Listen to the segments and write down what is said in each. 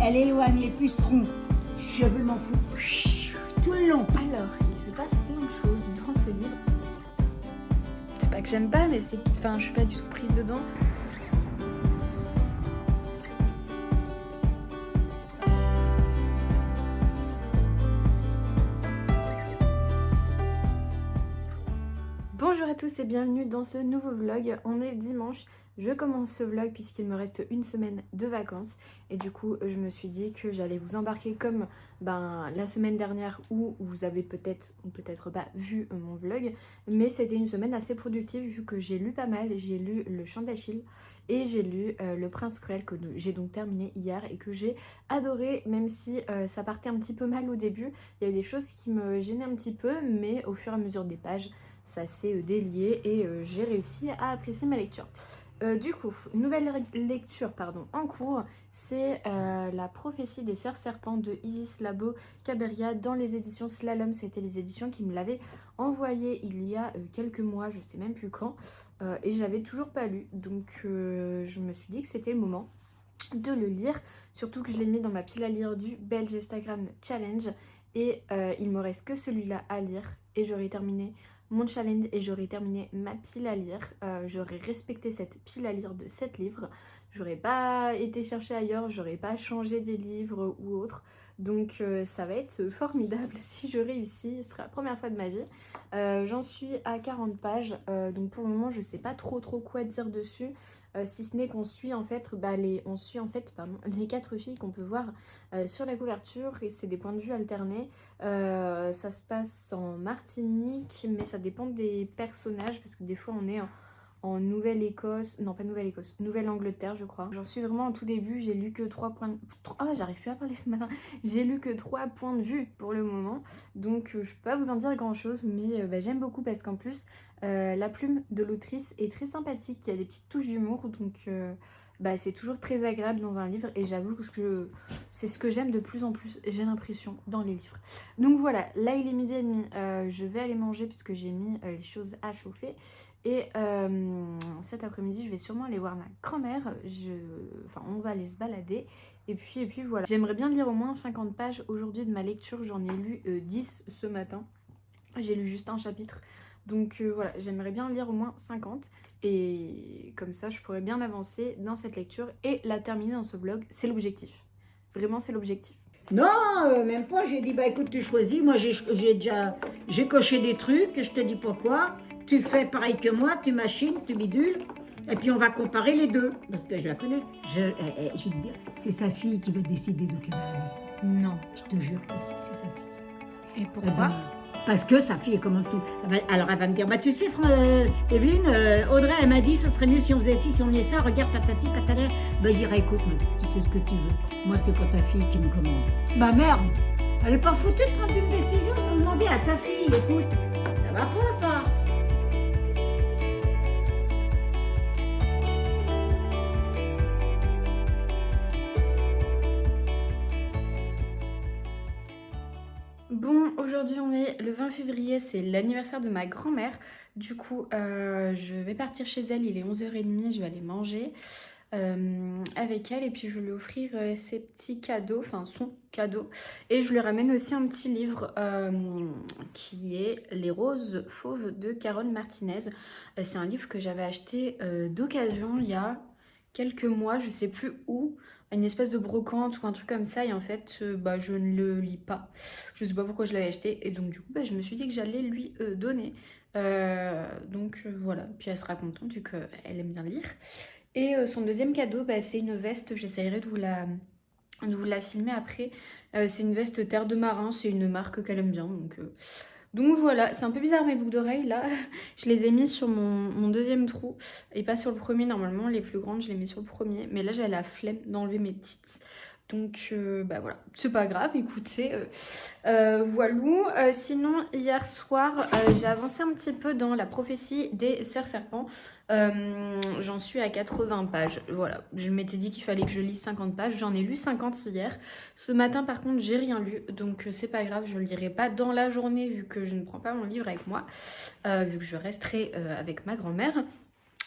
Elle éloigne les pucerons. Je veux m'en foutre tout le long. Alors, il se passe plein de choses dans ce livre. C'est pas que j'aime pas, mais c'est... Enfin, je suis pas du tout prise dedans. Bonjour à tous et bienvenue dans ce nouveau vlog. On est dimanche. Je commence ce vlog puisqu'il me reste une semaine de vacances et du coup je me suis dit que j'allais vous embarquer comme la semaine dernière où vous avez peut-être ou peut-être pas vu mon vlog, mais c'était une semaine assez productive vu que j'ai lu pas mal. J'ai lu Le Chant d'Achille et j'ai lu Le Prince Cruel que j'ai donc terminé hier et que j'ai adoré, même si ça partait un petit peu mal au début. Il y avait des choses qui me gênaient un petit peu, mais au fur et à mesure des pages ça s'est délié et j'ai réussi à apprécier ma lecture. Du coup, nouvelle lecture en cours, c'est La prophétie des sœurs serpents de Isis Labo Caberia dans les éditions Slalom. C'était les éditions qui me l'avaient envoyé il y a quelques mois, je sais même plus quand, et je l'avais toujours pas lu, donc je me suis dit que c'était le moment de le lire, surtout que je l'ai mis dans ma pile à lire du Belge Instagram Challenge et il me reste que celui-là à lire et j'aurai terminé mon challenge et j'aurais terminé ma pile à lire. J'aurais respecté cette pile à lire de 7 livres. J'aurais pas été chercher ailleurs, j'aurais pas changé des livres ou autre. Donc ça va être formidable si je réussis. Ce sera la première fois de ma vie. J'en suis à 40 pages. Donc pour le moment je sais pas trop quoi dire dessus. Si ce n'est qu'on suit en fait, les 4 filles qu'on peut voir sur la couverture et c'est des points de vue alternés. Ça se passe en Martinique, mais ça dépend des personnages parce que des fois on est en Nouvelle-Écosse, non pas Nouvelle-Écosse, Nouvelle-Angleterre je crois. J'en suis vraiment au tout début, j'ai lu que 3 points de... Oh, j'arrive plus à parler ce matin. J'ai lu que 3 points de vue pour le moment, donc je peux pas vous en dire grand chose, mais j'aime beaucoup parce qu'en plus la plume de l'autrice est très sympathique, il y a des petites touches d'humour, donc c'est toujours très agréable dans un livre et j'avoue que c'est ce que j'aime de plus en plus, j'ai l'impression, dans les livres. Donc voilà, là il est 12h30, je vais aller manger puisque j'ai mis les choses à chauffer et cet après-midi je vais sûrement aller voir ma grand-mère, on va aller se balader et puis voilà. J'aimerais bien lire au moins 50 pages aujourd'hui de ma lecture, j'en ai lu 10 ce matin, j'ai lu juste un chapitre. Donc voilà, j'aimerais bien lire au moins 50 et comme ça je pourrais bien avancer dans cette lecture et la terminer dans ce vlog, c'est l'objectif. Vraiment c'est l'objectif. Non, même pas. J'ai dit, écoute, tu choisis. Moi, j'ai coché des trucs, je te dis pas quoi. Tu fais pareil que moi, tu machines, tu bidules. Et puis, on va comparer les deux. Parce que je la connais. Je vais te dire, c'est sa fille qui va décider de quelle elle est. Non, je te jure que si, c'est sa fille. Et pourquoi parce que sa fille est comme tout. Alors elle va me dire, tu sais, Evelyne, Audrey, elle m'a dit, ce serait mieux si on faisait ci, si on faisait ça, regarde patati, patata. Je dirais, écoute, tu fais ce que tu veux. Moi, c'est pas ta fille qui me commande. Merde, elle est pas foutue de prendre une décision sans demander à sa fille. Écoute, ça va pas ça. Bon, aujourd'hui on est le 20 février, c'est l'anniversaire de ma grand-mère. Du coup, je vais partir chez elle, il est 11h30, je vais aller manger avec elle et puis je vais lui offrir ses petits cadeaux, enfin son cadeau. Et je lui ramène aussi un petit livre qui est Les Roses Fauves de Carole Martinez. C'est un livre que j'avais acheté d'occasion il y a quelques mois, je sais plus où, une espèce de brocante ou un truc comme ça et en fait je ne le lis pas. Je sais pas pourquoi je l'avais acheté et donc du coup je me suis dit que j'allais lui donner. Voilà, puis elle sera contente vu qu'elle aime bien lire. Et son deuxième cadeau c'est une veste, j'essayerai de vous la filmer après. C'est une veste Terre de Marin, c'est une marque qu'elle aime bien donc voilà, c'est un peu bizarre mes boucles d'oreilles là, je les ai mis sur mon deuxième trou et pas sur le premier. Normalement les plus grandes je les mets sur le premier, mais là j'ai la flemme d'enlever mes petites. Donc voilà, c'est pas grave, écoutez, voilou. Sinon hier soir j'ai avancé un petit peu dans La prophétie des sœurs serpents. J'en suis à 80 pages, voilà, je m'étais dit qu'il fallait que je lise 50 pages, j'en ai lu 50 hier. Ce matin par contre j'ai rien lu, donc c'est pas grave, je le lirai pas dans la journée vu que je ne prends pas mon livre avec moi, vu que je resterai avec ma grand-mère.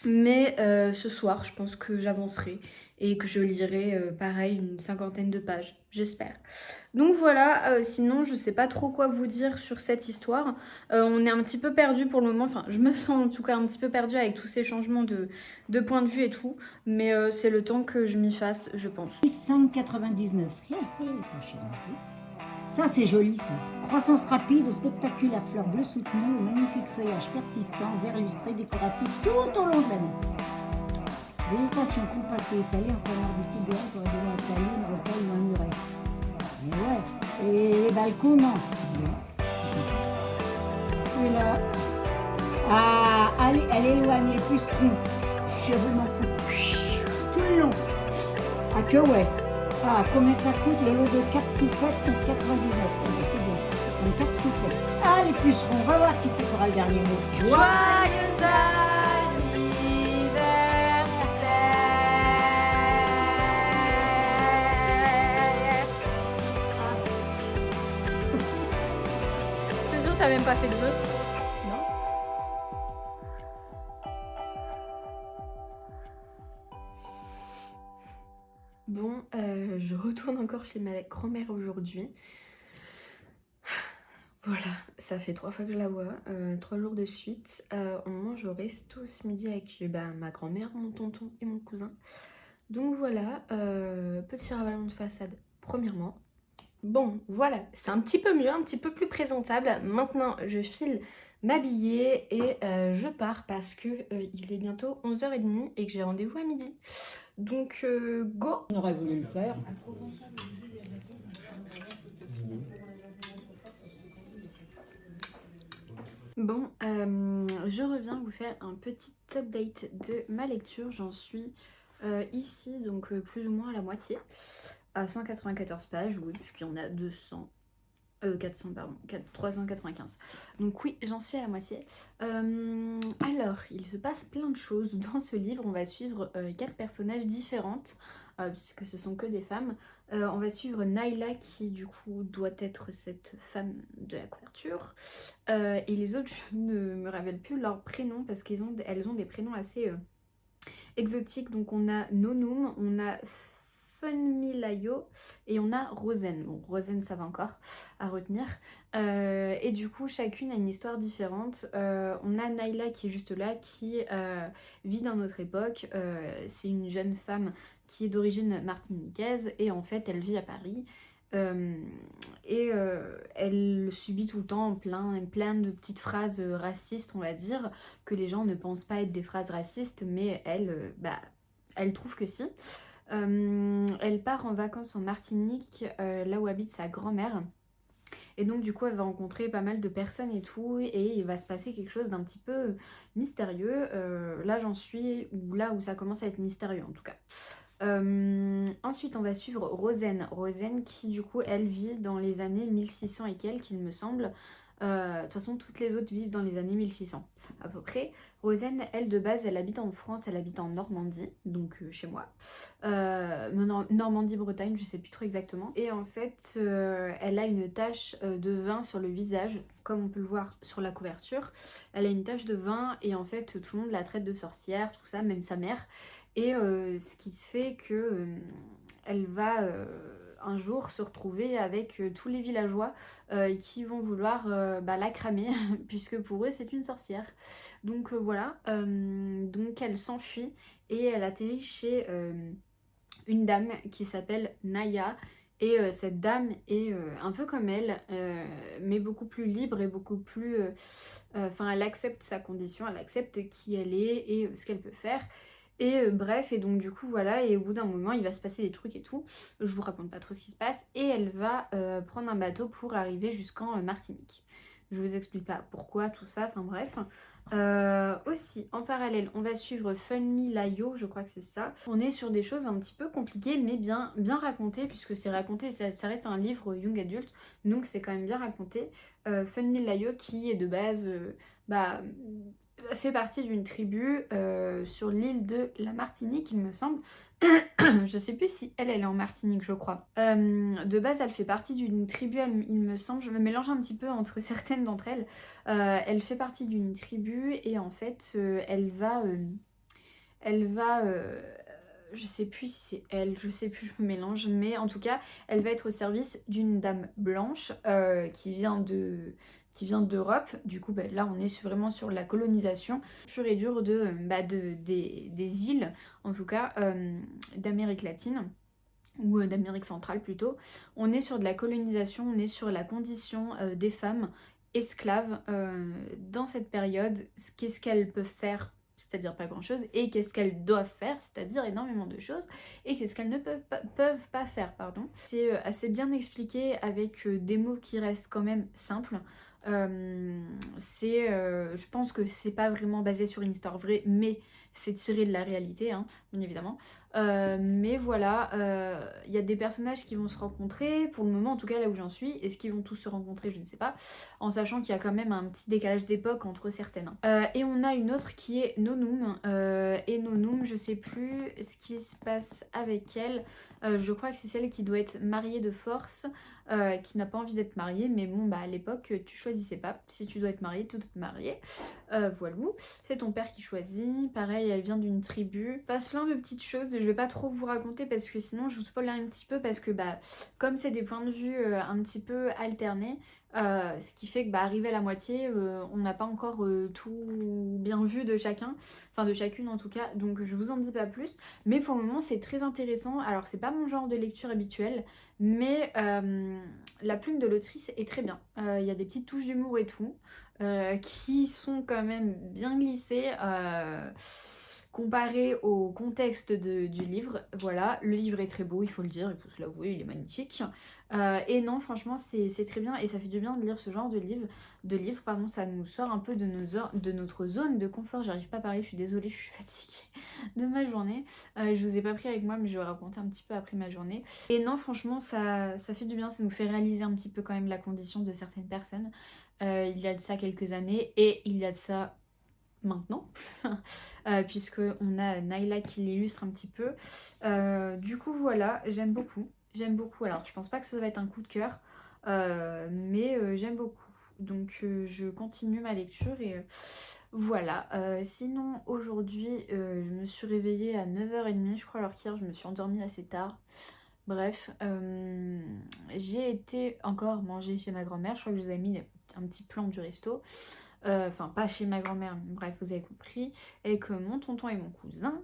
Mais ce soir, je pense que j'avancerai et que je lirai pareil une 50aine de pages, j'espère. Donc voilà, sinon je sais pas trop quoi vous dire sur cette histoire. On est un petit peu perdu pour le moment, enfin je me sens en tout cas un petit peu perdue avec tous ces changements de point de vue et tout. Mais c'est le temps que je m'y fasse, je pense. 5,99. Ça, c'est joli, ça. Croissance rapide, aux spectaculaires fleurs bleues soutenues, au magnifique feuillage persistant, vert illustré, décoratif tout au long de l'année. Végétation compactée et étalée en forme arbustique de pour donner un talus, une rocaille ou un muret. Et ouais. Et les balcons, non. Et là. Ah, allez, elle éloigne les pucerons. Je m'en fous. Tout le long. Ah que ouais. Ah, combien ça coûte le lot de 4 tout faites, 11,99. Ah, bah, c'est bien. Donc 4 tout faites. Ah, les pucerons, on va voir qui c'est qui aura le dernier mot. Joyeux anniversaire. Je suis sûre que t'as même pas fait de vœux. Non. Bon, je retourne encore chez ma grand-mère aujourd'hui. Voilà, ça fait 3 fois que je la vois, 3 jours de suite. On mange au resto ce midi avec ma grand-mère, mon tonton et mon cousin. Donc voilà, petit ravalement de façade premièrement. Bon, voilà, c'est un petit peu mieux, un petit peu plus présentable. Maintenant, je file m'habiller et je pars parce que il est bientôt 11h30 et que j'ai rendez-vous à midi. Donc, go! On aurait voulu le faire. Bon, je reviens vous faire un petit update de ma lecture. J'en suis ici, donc plus ou moins à la moitié, à 194 pages, oui, puisqu'il y en a 400, pardon, 395. Donc oui, j'en suis à la moitié. Alors, il se passe plein de choses dans ce livre. On va suivre 4 personnages différentes, puisque ce sont que des femmes. On va suivre Naila, qui du coup doit être cette femme de la couverture. Et les autres, je ne me rappelle plus leur prénom, parce qu'elles ont des prénoms assez exotiques. Donc on a Nonum, on a Funmilayo et on a Rosen. Bon, Rosen, ça va encore à retenir. Et du coup, chacune a une histoire différente. On a Naila qui est juste là, qui vit dans notre époque. C'est une jeune femme qui est d'origine martiniquaise et en fait, elle vit à Paris. Elle subit tout le temps plein de petites phrases racistes, on va dire, que les gens ne pensent pas être des phrases racistes, mais elle trouve que si. Elle part en vacances en Martinique, là où habite sa grand-mère. Et donc du coup elle va rencontrer pas mal de personnes et tout, et il va se passer quelque chose d'un petit peu mystérieux. Là j'en suis là où ça commence à être mystérieux en tout cas. Ensuite on va suivre Rosen. Rosen qui du coup elle vit dans les années 1600 et quelques il me semble. De toute façon toutes les autres vivent dans les années 1600 à peu près. Rosen, elle de base, elle habite en France, elle habite en Normandie, donc chez moi. Normandie-Bretagne, je sais plus trop exactement. Et en fait, elle a une tache de vin sur le visage, comme on peut le voir sur la couverture. Elle a une tache de vin et en fait, tout le monde la traite de sorcière, tout ça, même sa mère. Et ce qui fait que elle va un jour se retrouver avec tous les villageois qui vont vouloir la cramer, puisque pour eux c'est une sorcière. Donc voilà, donc elle s'enfuit et elle atterrit chez une dame qui s'appelle Naya. Et cette dame est un peu comme elle, mais beaucoup plus libre et beaucoup plus... Enfin, elle accepte sa condition, elle accepte qui elle est et ce qu'elle peut faire. Et bref, et donc du coup voilà, et au bout d'un moment il va se passer des trucs et tout, je vous raconte pas trop ce qui se passe, et elle va prendre un bateau pour arriver jusqu'en Martinique. Je vous explique pas pourquoi, tout ça, enfin bref. Aussi, en parallèle, on va suivre Funmilayo, je crois que c'est ça. On est sur des choses un petit peu compliquées, mais bien racontées, puisque c'est raconté, ça reste un livre young adulte, donc c'est quand même bien raconté. Funmilayo qui est de base... fait partie d'une tribu sur l'île de la Martinique, il me semble. Je sais plus si elle est en Martinique, je crois. De base, elle fait partie d'une tribu, il me semble. Je me mélange un petit peu entre certaines d'entre elles. Elle fait partie d'une tribu et en fait, elle va elle va... je sais plus si c'est elle, je sais plus, je me mélange, mais en tout cas, elle va être au service d'une dame blanche qui vient d'Europe. Du coup, là, on est vraiment sur la colonisation pure et dure des îles, en tout cas, d'Amérique latine ou d'Amérique centrale plutôt. On est sur de la colonisation, on est sur la condition des femmes esclaves dans cette période, qu'est-ce qu'elles peuvent faire, c'est-à-dire pas grand-chose, et qu'est-ce qu'elles doivent faire, c'est-à-dire énormément de choses, et qu'est-ce qu'elles ne peuvent pas faire, pardon. C'est assez bien expliqué avec des mots qui restent quand même simples. Je pense que c'est pas vraiment basé sur une histoire vraie, mais c'est tiré de la réalité, hein, bien évidemment. Mais voilà, il y a des personnages qui vont se rencontrer, pour le moment en tout cas là où j'en suis. Est-ce qu'ils vont tous se rencontrer, je ne sais pas, en sachant qu'il y a quand même un petit décalage d'époque entre certaines. Et on a une autre qui est Nonoum, et Nonoum, je sais plus ce qui se passe avec elle. Je crois que c'est celle qui doit être mariée de force, qui n'a pas envie d'être mariée, mais bon, à l'époque, tu choisissais pas. Si tu dois être mariée, tu dois être mariée. Voilà, c'est ton père qui choisit. Pareil, elle vient d'une tribu. Il passe plein de petites choses, je vais pas trop vous raconter parce que sinon je vous spoil un petit peu, parce que comme c'est des points de vue un petit peu alternés, ce qui fait que arrivé à la moitié, on n'a pas encore tout bien vu de chacun, enfin de chacune en tout cas, donc je vous en dis pas plus, mais pour le moment c'est très intéressant. Alors c'est pas mon genre de lecture habituel, mais la plume de l'autrice est très bien, il y a des petites touches d'humour et tout, qui sont quand même bien glissées, comparé au contexte du livre. Voilà, le livre est très beau, il faut le dire, il faut se l'avouer, il est magnifique. Et non, franchement, c'est très bien et ça fait du bien de lire ce genre de livre, pardon, ça nous sort un peu de notre zone de confort. J'arrive pas à parler, je suis désolée, je suis fatiguée de ma journée. Je vous ai pas pris avec moi, mais je vais raconter un petit peu après ma journée. Et non, franchement, ça fait du bien, ça nous fait réaliser un petit peu quand même la condition de certaines personnes. Il y a de ça quelques années et il y a de ça maintenant, puisque on a Naila qui l'illustre un petit peu. Du coup voilà, j'aime beaucoup. Alors je pense pas que ça va être un coup de cœur, mais j'aime beaucoup. Donc je continue ma lecture et voilà. Sinon aujourd'hui je me suis réveillée à 9h30 je crois, alors qu'hier je me suis endormie assez tard. Bref, j'ai été encore manger chez ma grand-mère. Je crois que je vous avais mis un petit plan du resto. Enfin pas chez ma grand-mère, mais bref, vous avez compris, avec mon tonton et mon cousin.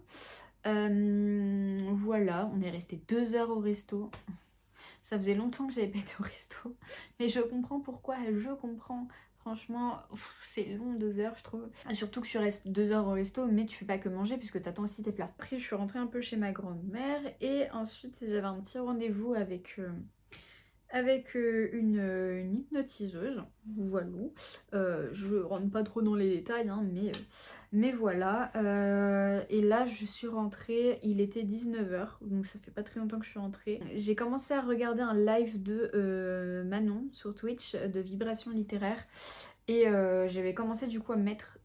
Voilà, on est resté 2 heures au resto. Ça faisait longtemps que j'avais pas été au resto, mais je comprends pourquoi, je comprends. Franchement, c'est long 2 heures je trouve. Surtout que tu restes 2 heures au resto, mais tu fais pas que manger puisque t'attends aussi tes plats. Après je suis rentrée un peu chez ma grand-mère et ensuite j'avais un petit rendez-vous avec une hypnotiseuse, voilà. Je rentre pas trop dans les détails, hein, mais voilà. Et là, je suis rentrée, il était 19h, donc ça fait pas très longtemps que je suis rentrée. J'ai commencé à regarder un live de Manon sur Twitch, de Vibration littéraire, et j'avais commencé du coup à me mettre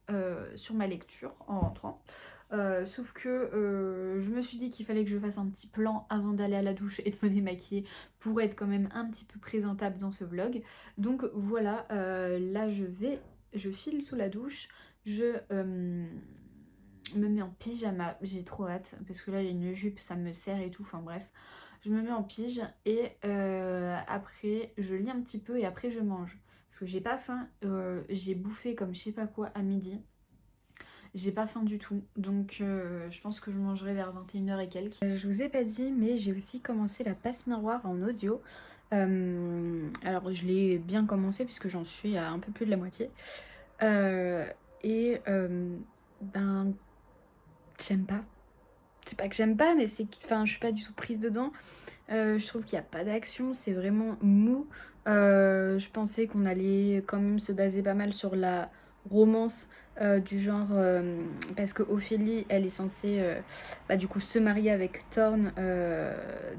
sur ma lecture en rentrant. Sauf que je me suis dit qu'il fallait que je fasse un petit plan avant d'aller à la douche et de me démaquiller pour être quand même un petit peu présentable dans ce vlog. Donc voilà, là je file sous la douche, je me mets en pyjama, j'ai trop hâte parce que là j'ai une jupe, ça me serre et tout, enfin bref. Je me mets en pige et après je lis un petit peu et après je mange. Parce que j'ai pas faim, j'ai bouffé comme je sais pas quoi à midi. J'ai pas faim du tout, donc je pense que je mangerai vers 21h et quelques. Je vous ai pas dit, mais j'ai aussi commencé la passe miroir en audio. Alors je l'ai bien commencé puisque j'en suis à un peu plus de la moitié. Ben j'aime pas. C'est pas que j'aime pas, mais c'est que je suis pas du tout prise dedans. Je trouve qu'il n'y a pas d'action, c'est vraiment mou. Je pensais qu'on allait quand même se baser pas mal sur la romance du genre, parce que Ophélie, elle est censée du coup se marier avec Thorn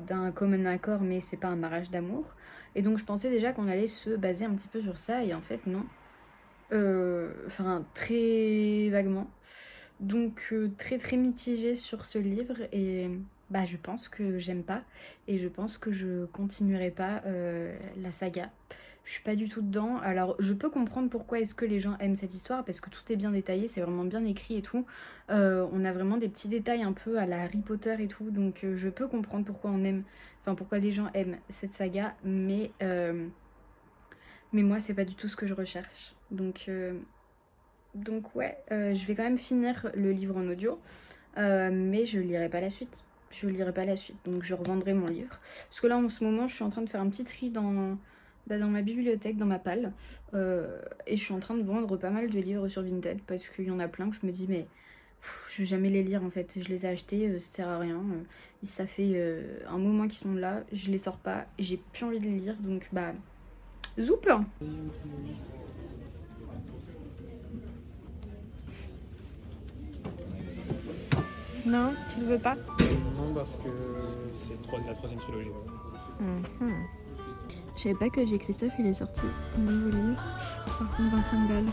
d'un commun accord, mais c'est pas un mariage d'amour. Et donc je pensais déjà qu'on allait se baser un petit peu sur ça, et en fait non. Très vaguement. Donc très très mitigée sur ce livre et bah je pense que j'aime pas et je pense que je continuerai pas la saga. Je suis pas du tout dedans. Alors je peux comprendre pourquoi est-ce que les gens aiment cette histoire parce que tout est bien détaillé, c'est vraiment bien écrit et tout. On a vraiment des petits détails un peu à la Harry Potter et tout, donc je peux comprendre pourquoi on aime, enfin pourquoi les gens aiment cette saga, mais moi c'est pas du tout ce que je recherche. Donc ouais, je vais quand même finir le livre en audio. Mais je lirai pas la suite. Je lirai pas la suite, donc je revendrai mon livre. Parce que là, en ce moment, je suis en train de faire un petit tri dans ma bibliothèque, dans ma palle. Et je suis en train de vendre pas mal de livres sur Vinted, parce qu'il y en a plein que je me dis, mais je vais jamais les lire en fait. Je les ai achetés, ça sert à rien. Ça fait un moment qu'ils sont là, je les sors pas, et j'ai plus envie de les lire, donc bah, zoup! Non, tu ne veux pas? Non, parce que c'est la troisième trilogie. Ouais. Je savais pas que J. Christophe il est sorti un nouveau livre. Par contre 25 balles.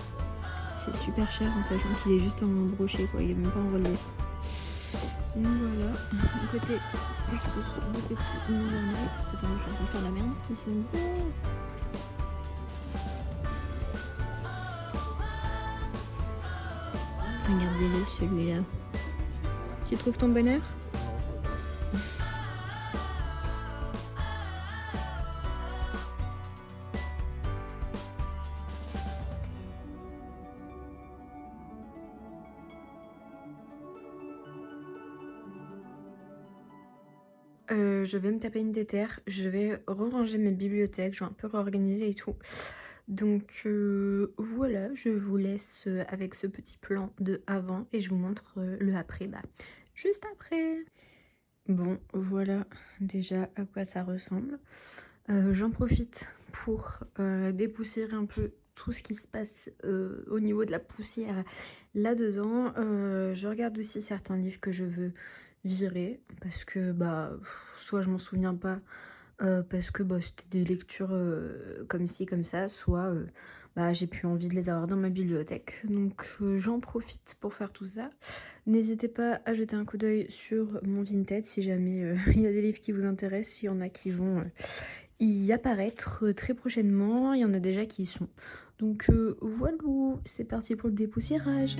C'est super cher en sachant qu'il est juste en broché quoi, il est même pas en relief. Donc voilà, à côté aussi des petits Nevernight. Attends, je suis en train de faire la merde. Ils sont beaux. Regardez-le celui-là. Tu trouves ton bonheur? Je vais me taper une déterre, je vais ranger mes bibliothèques, je vais un peu réorganiser et tout. Donc voilà, je vous laisse avec ce petit plan de avant et je vous montre le après, bah juste après. Bon, voilà déjà à quoi ça ressemble. J'en profite pour dépoussiérer un peu tout ce qui se passe au niveau de la poussière là-dedans. Je regarde aussi certains livres que je veux virer parce que bah soit je m'en souviens pas parce que bah, c'était des lectures comme ci comme ça, soit bah, j'ai plus envie de les avoir dans ma bibliothèque, donc j'en profite pour faire tout ça. N'hésitez pas à jeter un coup d'œil sur mon Vinted si jamais il y a des livres qui vous intéressent, il y en a qui vont y apparaître très prochainement, il y en a déjà qui y sont. Donc voilà, c'est parti pour le dépoussiérage.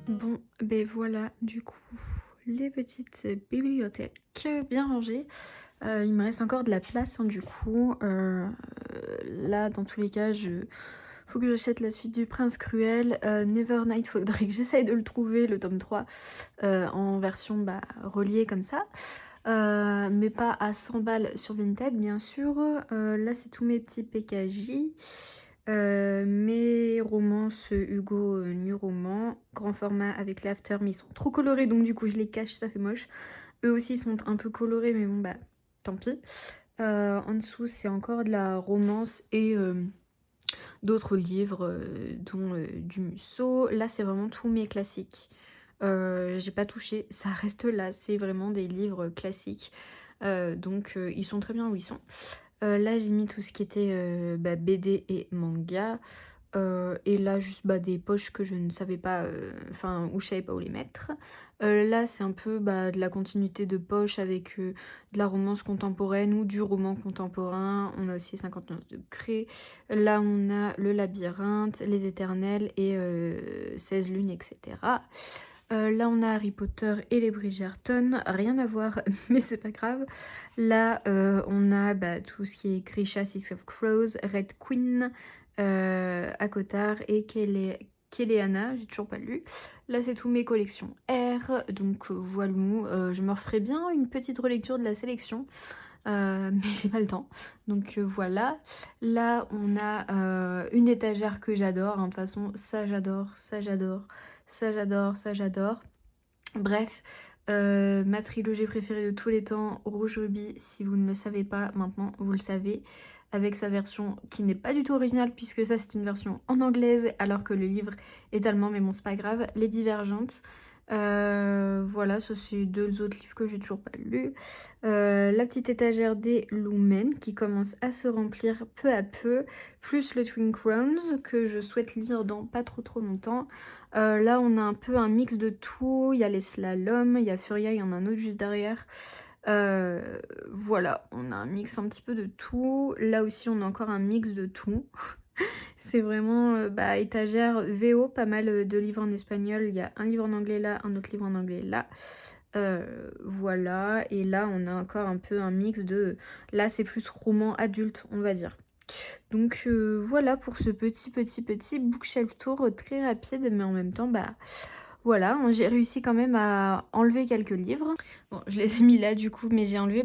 Bon, ben voilà, du coup, les petites bibliothèques bien rangées. Il me reste encore de la place, hein, du coup. Là, dans tous les cas, faut que j'achète la suite du Prince Cruel. Nevernight, faudrait que j'essaye de le trouver, le tome 3, en version bah, reliée comme ça. Mais pas à 100 balles sur Vinted, bien sûr. Là, c'est tous mes petits PKJ. Mes romances Hugo New Roman, grand format avec l'after, mais ils sont trop colorés donc du coup je les cache, ça fait moche. Eux aussi ils sont un peu colorés mais bon bah tant pis. En dessous c'est encore de la romance et d'autres livres dont du Musso. Là c'est vraiment tous mes classiques. J'ai pas touché, ça reste là, c'est vraiment des livres classiques. Donc ils sont très bien où ils sont. Là j'ai mis tout ce qui était bah, BD et manga. Et là juste bah, des poches que je ne savais pas, enfin où je savais pas où les mettre. Là c'est un peu bah, de la continuité de poche avec de la romance contemporaine ou du roman contemporain. On a aussi 59 degrés. Là on a le labyrinthe, les éternels et 16 lunes, etc. Là on a Harry Potter et les Bridgerton, rien à voir mais c'est pas grave. Là on a bah, tout ce qui est Grisha, Six of Crows, Red Queen, Akotar et Keleana, j'ai toujours pas lu. Là c'est tous mes collections R, donc voilà, je me referai bien une petite relecture de la sélection. Mais j'ai pas le temps, donc voilà. Là on a une étagère que j'adore, hein. De toute façon ça j'adore, ça j'adore, ça j'adore, ça j'adore. Bref, Ma trilogie préférée de tous les temps, Rouge Ruby, si vous ne le savez pas maintenant, vous le savez, avec sa version qui n'est pas du tout originale puisque ça c'est une version en anglaise alors que le livre est allemand, mais bon c'est pas grave. Les Divergentes, voilà, ça c'est deux autres livres que j'ai toujours pas lus. La petite étagère des Lumen qui commence à se remplir peu à peu, plus le Twin Crowns que je souhaite lire dans pas trop longtemps. Là on a un peu un mix de tout, il y a les slaloms, il y a Furia, il y en a un autre juste derrière. Voilà, on a un mix un petit peu de tout. Là aussi on a encore un mix de tout. C'est vraiment étagère VO, pas mal de livres en espagnol. Il y a un livre en anglais là, un autre livre en anglais là. Voilà, et là on a encore un peu un mix de... Là c'est plus roman adulte, on va dire. Donc voilà pour ce petit bookshelf tour très rapide, mais en même temps voilà, j'ai réussi quand même à enlever quelques livres. Bon, je les ai mis là du coup, mais j'ai enlevé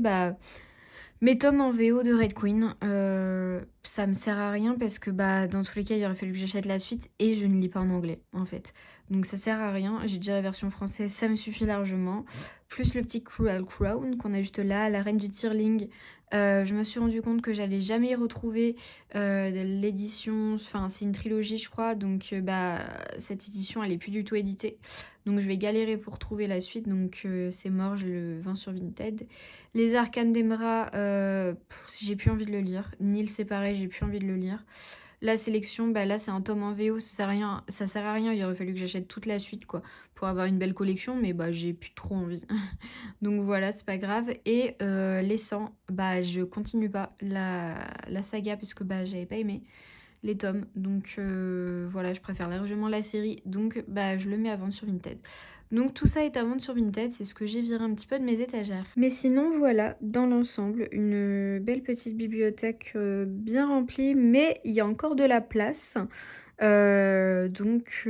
mes tomes en VO de Red Queen. Ça me sert à rien parce que dans tous les cas il aurait fallu que j'achète la suite et je ne lis pas en anglais en fait. Donc ça sert à rien, j'ai déjà la version française, ça me suffit largement. Plus le petit Cruel Crown qu'on a juste là, la reine du Tearling. Je me suis rendu compte que j'allais jamais y retrouver l'édition, enfin c'est une trilogie je crois, donc cette édition elle est plus du tout éditée. Donc je vais galérer pour trouver la suite, donc c'est mort, je le vends sur Vinted. Les Arcanes d'Emra, j'ai plus envie de le lire. Nil c'est pareil, j'ai plus envie de le lire. La sélection, là c'est un tome en VO, ça sert à rien, il aurait fallu que j'achète toute la suite quoi, pour avoir une belle collection, mais j'ai plus trop envie. Donc voilà, c'est pas grave. Et les 100, je continue pas la saga puisque j'avais pas aimé les tomes. Donc voilà, je préfère largement la série, donc je le mets à vendre sur Vinted. Donc tout ça est à vendre sur Vinted, c'est ce que j'ai viré un petit peu de mes étagères. Mais sinon voilà, dans l'ensemble, une belle petite bibliothèque bien remplie, mais il y a encore de la place. Donc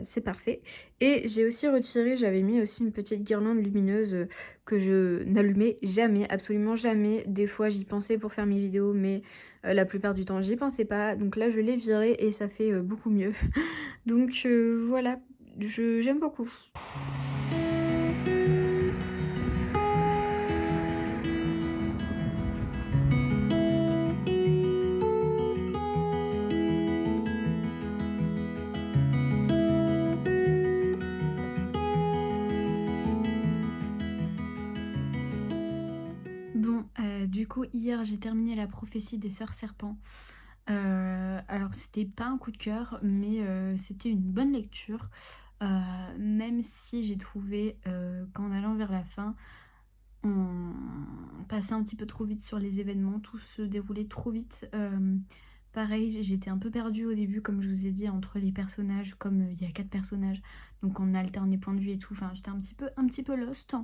c'est parfait. Et j'ai aussi retiré, j'avais mis aussi une petite guirlande lumineuse que je n'allumais jamais, absolument jamais. Des fois j'y pensais pour faire mes vidéos, mais la plupart du temps j'y pensais pas. Donc là je l'ai virée et ça fait beaucoup mieux. Donc voilà, j'aime beaucoup. Bon, du coup hier j'ai terminé la prophétie des sœurs serpents. Alors c'était pas un coup de cœur, mais c'était une bonne lecture. Même si j'ai trouvé qu'en allant vers la fin, on passait un petit peu trop vite sur les événements, tout se déroulait trop vite. Pareil, j'étais un peu perdue au début, comme je vous ai dit, entre les personnages, comme il y a 4 personnages, donc on alterne les points de vue et tout, enfin j'étais un petit peu lost.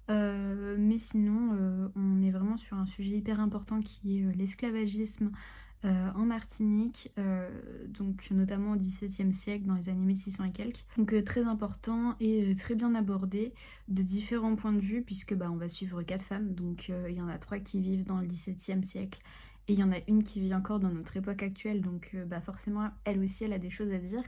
Mais sinon, on est vraiment sur un sujet hyper important qui est l'esclavagisme en Martinique, donc notamment au XVIIe siècle, dans les années 1600 et quelques. Donc très important et très bien abordé de différents points de vue, puisque on va suivre 4 femmes, donc il y en a 3 qui vivent dans le XVIIe siècle, et il y en a une qui vit encore dans notre époque actuelle, donc forcément elle aussi elle a des choses à dire.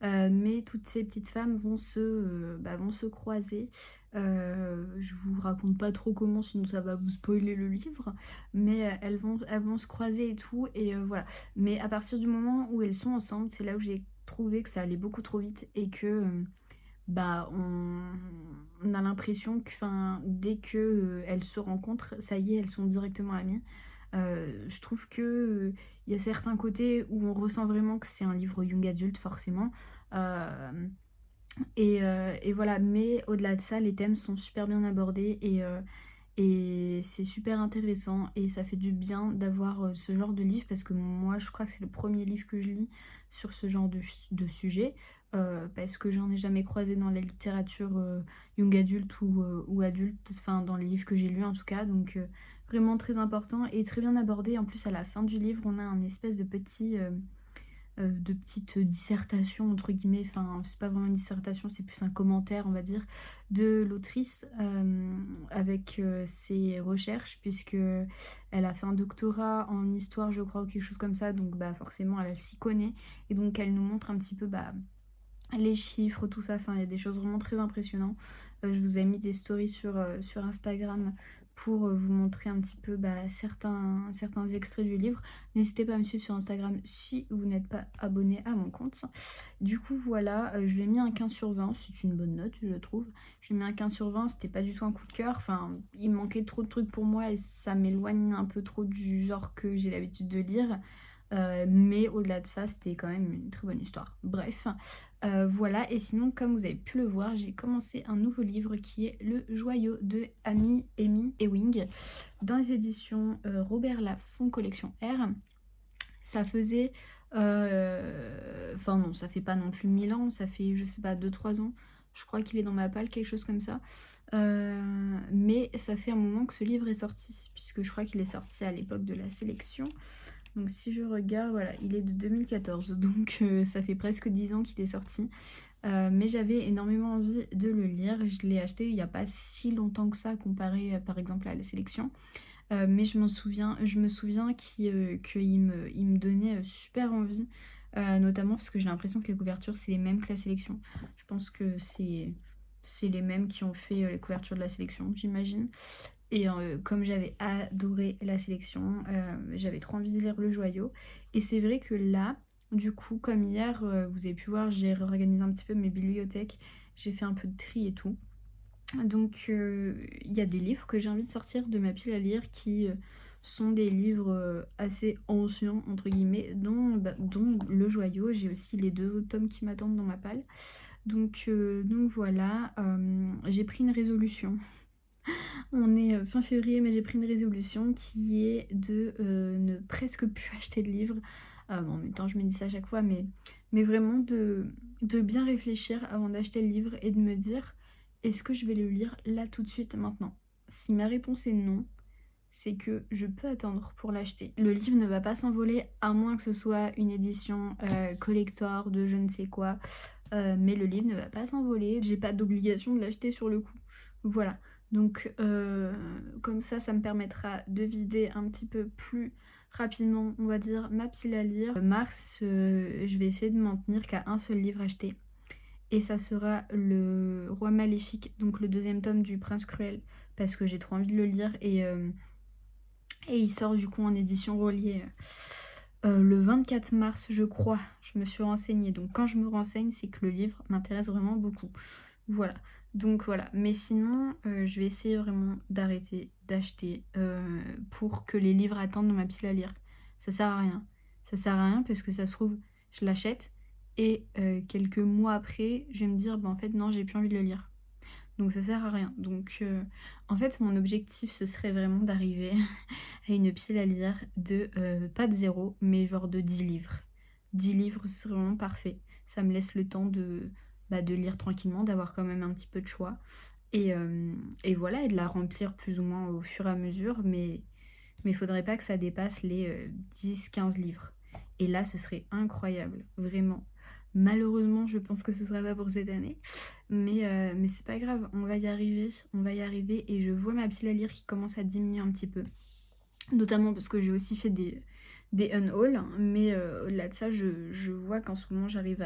Mais toutes ces petites femmes vont se croiser. Je vous raconte pas trop comment, sinon ça va vous spoiler le livre, mais elles vont se croiser et tout, et voilà. Mais à partir du moment où elles sont ensemble, c'est là où j'ai trouvé que ça allait beaucoup trop vite et que on a l'impression que dès que elles se rencontrent, ça y est, elles sont directement amies. Je trouve que il y a certains côtés où on ressent vraiment que c'est un livre young adulte forcément. Et voilà, mais au-delà de ça, les thèmes sont super bien abordés et c'est super intéressant et ça fait du bien d'avoir ce genre de livre, parce que moi je crois que c'est le premier livre que je lis sur ce genre de sujet, parce que j'en ai jamais croisé dans la littérature young adulte ou adulte, enfin dans les livres que j'ai lus en tout cas, donc vraiment très important et très bien abordé. En plus à la fin du livre on a un espèce de petite dissertation entre guillemets, enfin c'est pas vraiment une dissertation, c'est plus un commentaire on va dire de l'autrice avec ses recherches, puisque elle a fait un doctorat en histoire je crois ou quelque chose comme ça, donc forcément elle s'y connaît et donc elle nous montre un petit peu les chiffres, tout ça, enfin il y a des choses vraiment très impressionnantes. Je vous ai mis des stories sur Instagram pour vous montrer un petit peu certains extraits du livre. N'hésitez pas à me suivre sur Instagram si vous n'êtes pas abonné à mon compte. Du coup voilà, je lui ai mis un 15 sur 20, c'est une bonne note je trouve. Je lui ai mis un 15 sur 20, c'était pas du tout un coup de cœur, enfin il me manquait trop de trucs pour moi et ça m'éloigne un peu trop du genre que j'ai l'habitude de lire. Mais au-delà de ça, c'était quand même une très bonne histoire. Bref, voilà. Et sinon, comme vous avez pu le voir, j'ai commencé un nouveau livre qui est Le Joyau de Amy Ewing dans les éditions Robert Laffont Collection R. Ça faisait... Enfin non, ça fait pas non plus 1000 ans, ça fait, je sais pas, 2-3 ans. Je crois qu'il est dans ma palle, quelque chose comme ça. Mais ça fait un moment que ce livre est sorti, puisque je crois qu'il est sorti à l'époque de la sélection. Donc si je regarde, voilà, il est de 2014, donc ça fait presque 10 ans qu'il est sorti. Mais j'avais énormément envie de le lire. Je l'ai acheté il n'y a pas si longtemps que ça, comparé par exemple à la sélection. Mais je me souviens qu'il me donnait super envie, notamment parce que j'ai l'impression que les couvertures c'est les mêmes que la sélection. Je pense que c'est les mêmes qui ont fait les couvertures de la sélection, j'imagine. Et comme j'avais adoré la sélection, j'avais trop envie de lire Le Joyau. Et c'est vrai que là, du coup, comme hier, vous avez pu voir, j'ai réorganisé un petit peu mes bibliothèques. J'ai fait un peu de tri et tout. Donc, il y a des livres que j'ai envie de sortir de ma pile à lire qui sont des livres assez anciens, entre guillemets, dont Le Joyau. J'ai aussi les 2 autres tomes qui m'attendent dans ma palle. Donc voilà, j'ai pris une résolution. On est fin février, mais j'ai pris une résolution qui est de ne presque plus acheter de livres. Bon, en même temps, je me dis ça à chaque fois, mais vraiment de bien réfléchir avant d'acheter le livre et de me dire, est-ce que je vais le lire là tout de suite maintenant? Si ma réponse est non, c'est que je peux attendre pour l'acheter. Le livre ne va pas s'envoler à moins que ce soit une édition collector de je ne sais quoi. Mais le livre ne va pas s'envoler. J'ai pas d'obligation de l'acheter sur le coup. Voilà. Donc comme ça me permettra de vider un petit peu plus rapidement, on va dire, ma pile à lire. Mars, je vais essayer de m'en tenir qu'à un seul livre acheté. Et ça sera Le Roi Maléfique, donc le 2e tome du Prince Cruel, parce que j'ai trop envie de le lire et il sort du coup en édition reliée le 24 mars, je crois. Je me suis renseignée, donc quand je me renseigne, c'est que le livre m'intéresse vraiment beaucoup. Voilà. Donc voilà, mais sinon, je vais essayer vraiment d'arrêter d'acheter pour que les livres attendent dans ma pile à lire. Ça sert à rien. Ça sert à rien parce que ça se trouve, je l'achète et quelques mois après, je vais me dire, bah en fait non, j'ai plus envie de le lire. Donc ça sert à rien. Donc en fait, mon objectif, ce serait vraiment d'arriver à une pile à lire de, pas de 0, mais genre de 10 livres. 10 livres, ce serait vraiment parfait. Ça me laisse le temps de lire tranquillement, d'avoir quand même un petit peu de choix. Et voilà, et de la remplir plus ou moins au fur et à mesure, mais il faudrait pas que ça dépasse les 10-15 livres. Et là, ce serait incroyable, vraiment. Malheureusement, je pense que ce sera pas pour cette année, mais c'est pas grave, on va y arriver, et je vois ma pile à lire qui commence à diminuer un petit peu. Notamment parce que j'ai aussi fait des unhauls, mais au-delà de ça, je vois qu'en ce moment, j'arrive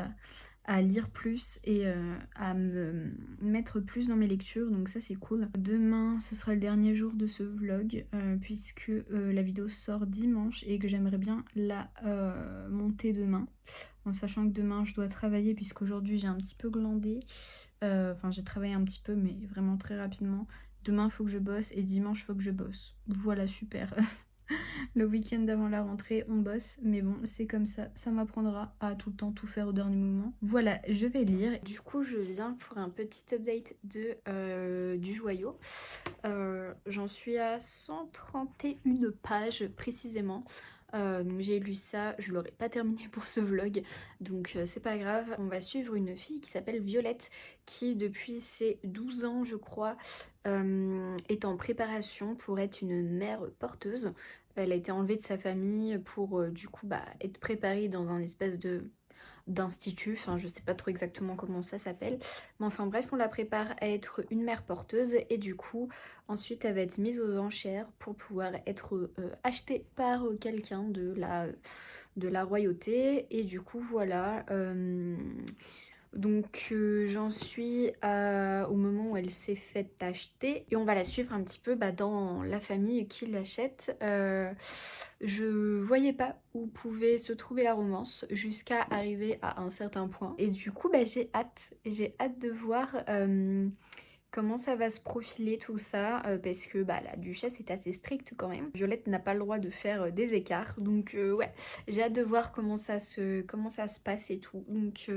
à lire plus et à me mettre plus dans mes lectures, donc ça c'est cool. Demain ce sera le dernier jour de ce vlog puisque la vidéo sort dimanche et que j'aimerais bien la monter demain, en sachant que demain je dois travailler puisqu'aujourd'hui j'ai un petit peu glandé, enfin j'ai travaillé un petit peu mais vraiment très rapidement. Demain il faut que je bosse et dimanche il faut que je bosse. Voilà, super. Le week-end avant la rentrée, on bosse, mais bon, c'est comme ça. Ça m'apprendra à tout le temps tout faire au dernier moment. Voilà, je vais lire. Du coup, je viens pour un petit update du Joyau. J'en suis à 131 pages précisément. Donc j'ai lu ça, je l'aurais pas terminé pour ce vlog, donc c'est pas grave. On va suivre une fille qui s'appelle Violette, qui depuis ses 12 ans je crois est en préparation pour être une mère porteuse. Elle a été enlevée de sa famille pour du coup être préparée dans un espèce d'institut, enfin je sais pas trop exactement comment ça s'appelle, mais enfin bref, on la prépare à être une mère porteuse et du coup ensuite elle va être mise aux enchères pour pouvoir être achetée par quelqu'un de la royauté. Et du coup voilà, Donc j'en suis au moment où elle s'est fait acheter et on va la suivre un petit peu dans la famille qui l'achète. Je voyais pas où pouvait se trouver la romance jusqu'à arriver à un certain point. Et du coup j'ai hâte de voir comment ça va se profiler tout ça, parce que la duchesse est assez stricte quand même. Violette n'a pas le droit de faire des écarts, donc ouais, j'ai hâte de voir comment ça se passe et tout. Donc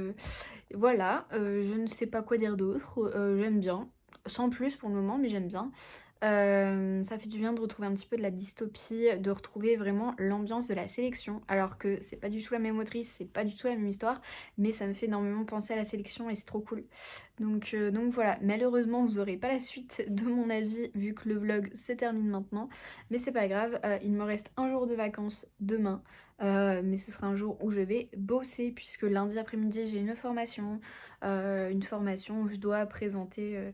voilà, je ne sais pas quoi dire d'autre, j'aime bien, sans plus pour le moment, mais j'aime bien. Ça fait du bien de retrouver un petit peu de la dystopie, de retrouver vraiment l'ambiance de la sélection, alors que c'est pas du tout la même autrice, c'est pas du tout la même histoire, mais ça me fait énormément penser à la sélection et c'est trop cool. Donc voilà, malheureusement vous aurez pas la suite de mon avis vu que le vlog se termine maintenant, mais c'est pas grave, il me reste un jour de vacances demain, mais ce sera un jour où je vais bosser puisque lundi après-midi j'ai une formation où je dois présenter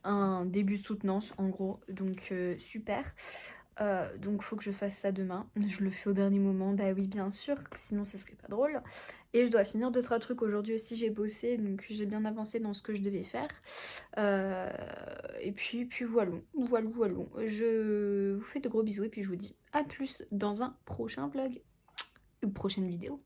un début de soutenance en gros, donc super. Donc faut que je fasse ça demain, je le fais au dernier moment, bah oui bien sûr, sinon ça serait pas drôle. Et je dois finir 2-3 trucs aujourd'hui aussi, j'ai bossé, donc j'ai bien avancé dans ce que je devais faire. Et puis voilà, je vous fais de gros bisous et puis je vous dis à plus dans un prochain vlog ou prochaine vidéo.